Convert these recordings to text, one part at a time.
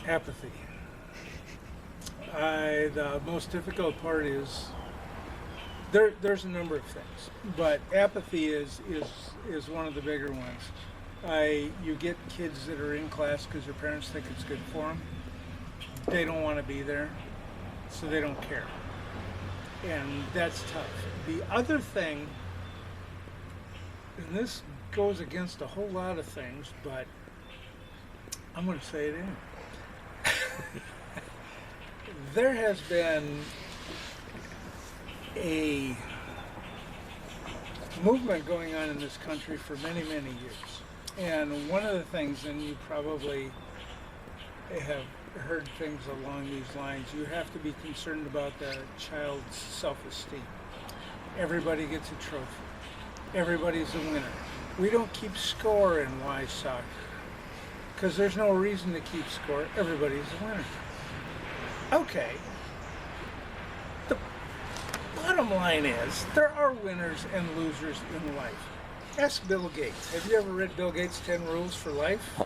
Apathy. The most difficult part is there's a number of things, but apathy is one of the bigger ones. You get kids that are in class because their parents think it's good for them. They don't want to be there, so they don't care, and that's tough. The other thing, and this goes against a whole lot of things, but I'm going to say it anyway. There has been a movement going on in this country for many, many years. And one of the things, and you probably have heard things along these lines, you have to be concerned about the child's self-esteem. Everybody gets a trophy. Everybody's a winner. We don't keep score in Y soccer because there's no reason to keep score. Everybody's a winner. Okay. The bottom line is there are winners and losers in life. Ask Bill Gates. Have you ever read Bill Gates' 10 Rules for Life?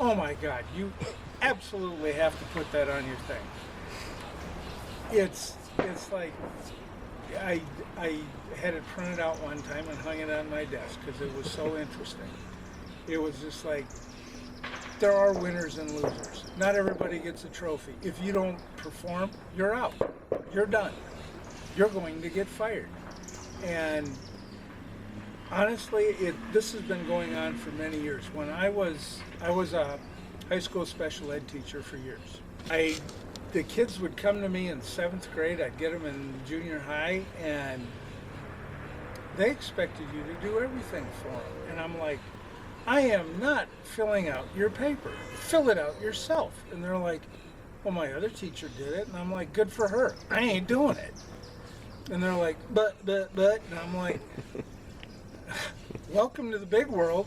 Oh my God, you absolutely have to put that on your thing. It's like I had it printed out one time and hung it on my desk because it was so interesting. It was just like, there are winners and losers. Not everybody gets a trophy. If you don't perform, you're out. You're done. You're going to get fired. And honestly, this has been going on for many years. When I was a high school special ed teacher for years. The kids would come to me in 7th grade. I'd get them in junior high, and they expected you to do everything for them. And I'm like, I am not filling out your paper. Fill it out yourself. And they're like, well, my other teacher did it. And I'm like, good for her. I ain't doing it. And they're like, but. And I'm like, welcome to the big world.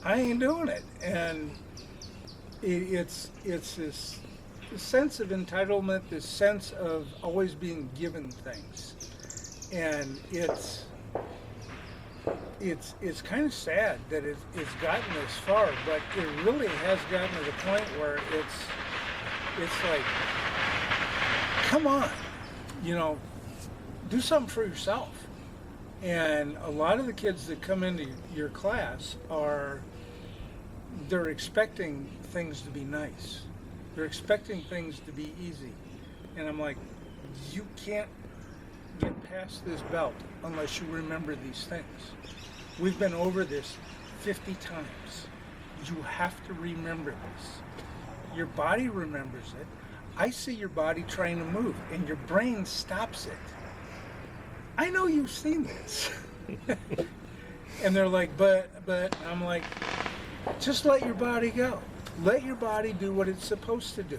I ain't doing it. And it's this sense of entitlement, this sense of always being given things. And it's kind of sad that it's gotten this far, but it really has gotten to the point where it's like, come on, do something for yourself. And a lot of the kids that come into your class they're expecting things to be nice. They're expecting things to be easy. And I'm like, you can't get past this belt unless you remember these things. We've been over this 50 times. You have to remember this. Your body remembers it. I see your body trying to move, and your brain stops it. I know you've seen this. And they're like, but I'm like, just let your body go. Let your body do what it's supposed to do.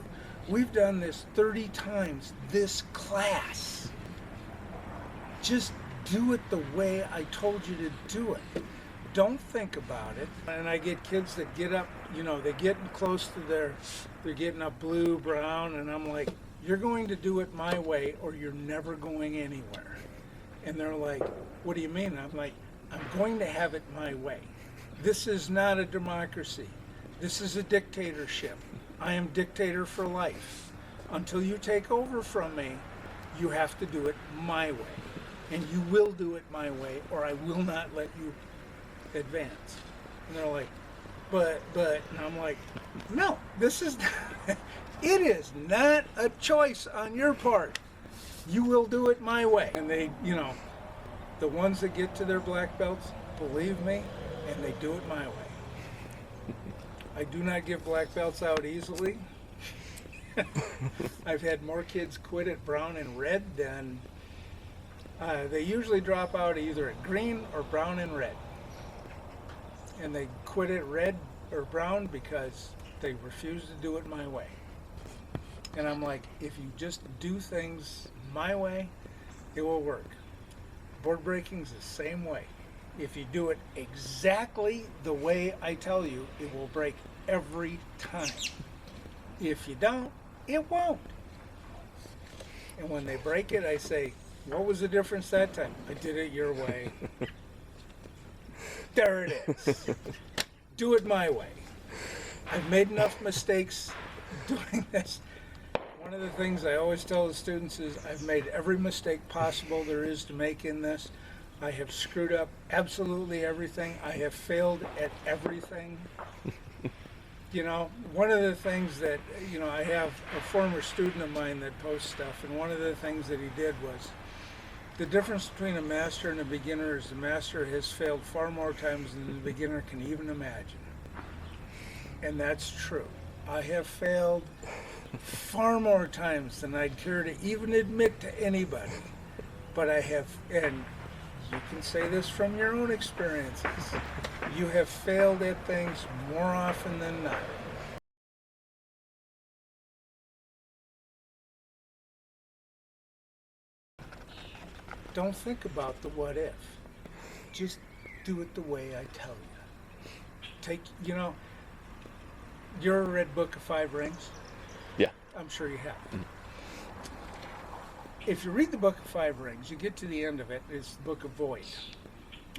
We've done this 30 times this class. Just do it the way I told you to do it. Don't think about it. And I get kids that get up, they get close to they're getting up blue, brown, and I'm like, you're going to do it my way or you're never going anywhere. And they're like, what do you mean? I'm like, I'm going to have it my way. This is not a democracy. This is a dictatorship. I am dictator for life. Until you take over from me, you have to do it my way. And you will do it my way, or I will not let you advance. And they're like, but, and I'm like, no, this is not, it is not a choice on your part. You will do it my way. And they, the ones that get to their black belts, believe me, and they do it my way. I do not give black belts out easily. I've had more kids quit at brown and red than they usually drop out either at green or brown and red. And they quit at red or brown because they refuse to do it my way. And I'm like, if you just do things my way, it will work. Board breaking's the same way. If you do it exactly the way I tell you, it will break every time. If you don't, it won't. And when they break it, I say, what was the difference that time? I did it your way. There it is. Do it my way. I've made enough mistakes doing this, one of the things I always tell the students is I've made every mistake possible there is to make in this. I have screwed up absolutely everything. I have failed at everything. You know, one of the things that, you know, I have a former student of mine that posts stuff, and one of the things that he did was the difference between a master and a beginner is the master has failed far more times than the beginner can even imagine. And that's true. I have failed far more times than I'd care to even admit to anybody. But I have, and you can say this from your own experiences, you have failed at things more often than not. Don't think about the what if. Just do it the way I tell you. Take, you know, you ever read Book of Five Rings? Yeah. I'm sure you have. If you read the Book of Five Rings, you get to the end of it, it's the Book of Void.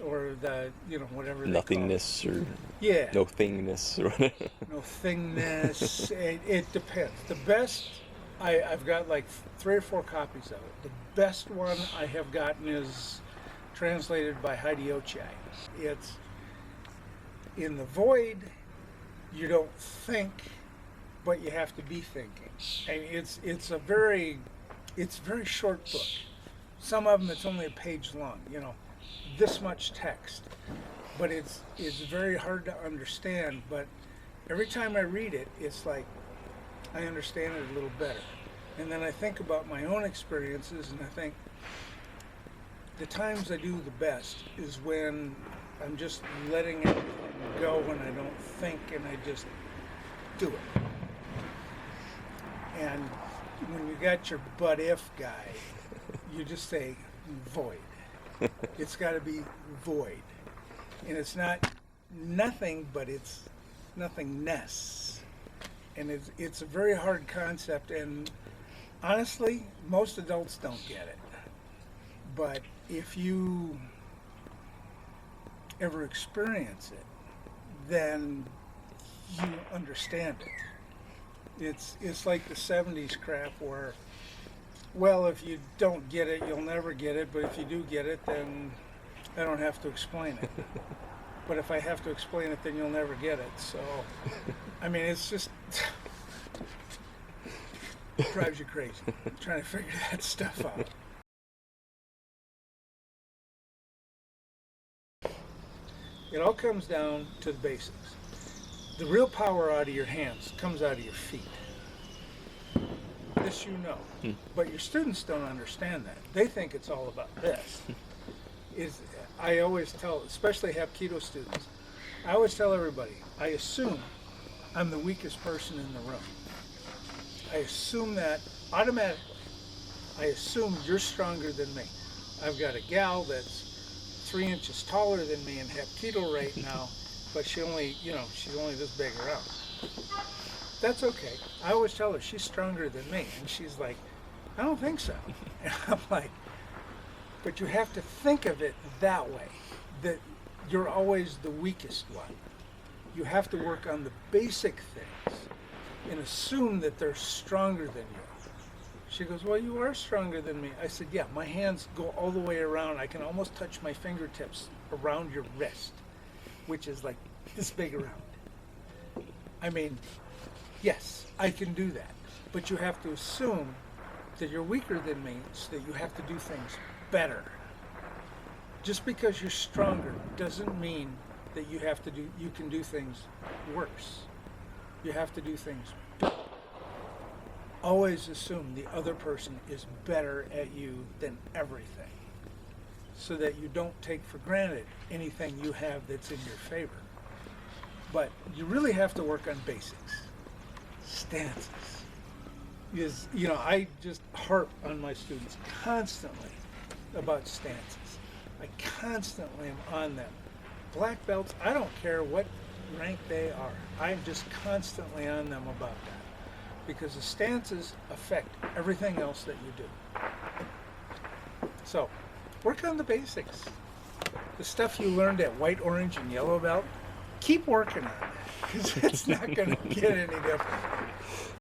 Or the, you know, whatever they Nothingness call it. or Yeah. no thingness or whatever. No thingness. It depends. The best, I've got like 3 or 4 copies of it. The best one I have gotten is translated by Heidi Ochai. It's in the void, you don't think, but you have to be thinking. And it's a very short book. Some of them it's only a page long, you know, this much text. But it's very hard to understand, but every time I read it, it's like I understand it a little better. And then I think about my own experiences, and I think the times I do the best is when I'm just letting everything go and I don't think and I just do it. And when you got your but if guy, you just say void. It's got to be void. And it's not nothing, but it's nothingness. And it's a very hard concept, and honestly, most adults don't get it. But if you ever experience it, then you understand it. It's like the 70s crap where, well, if you don't get it, you'll never get it, but if you do get it, then I don't have to explain it. But if I have to explain it, then you'll never get it. So, I mean, it's just drives you crazy trying to figure that stuff out. It all comes down to the basics. The real power out of your hands comes out of your feet. This you know. But your students don't understand that. They think it's all about this. I always tell, especially Hapkido students, I always tell everybody, I assume I'm the weakest person in the room. I assume that automatically. I assume you're stronger than me. I've got a gal that's 3 inches taller than me in Hapkido right now, but she's only this big around. That's okay. I always tell her she's stronger than me, and she's like, I don't think so. And I'm like, but you have to think of it that way, that you're always the weakest one. You have to work on the basic things and assume that they're stronger than you. She goes, well, you are stronger than me. I said, yeah, my hands go all the way around. I can almost touch my fingertips around your wrist, which is like this big around. I mean, yes, I can do that. But you have to assume that you're weaker than me, so that you have to do things better. Just because you're stronger doesn't mean that you can do things worse. You have to do things better. Always assume the other person is better at you than everything, so that you don't take for granted anything you have that's in your favor. But you really have to work on basics. Stances. I just harp on my students constantly about stances. I constantly am on them. Black belts, I don't care what rank they are. I'm just constantly on them about that. Because the stances affect everything else that you do. So, work on the basics. The stuff you learned at white, orange, and yellow belt, keep working on it. Because it's not going to get any different.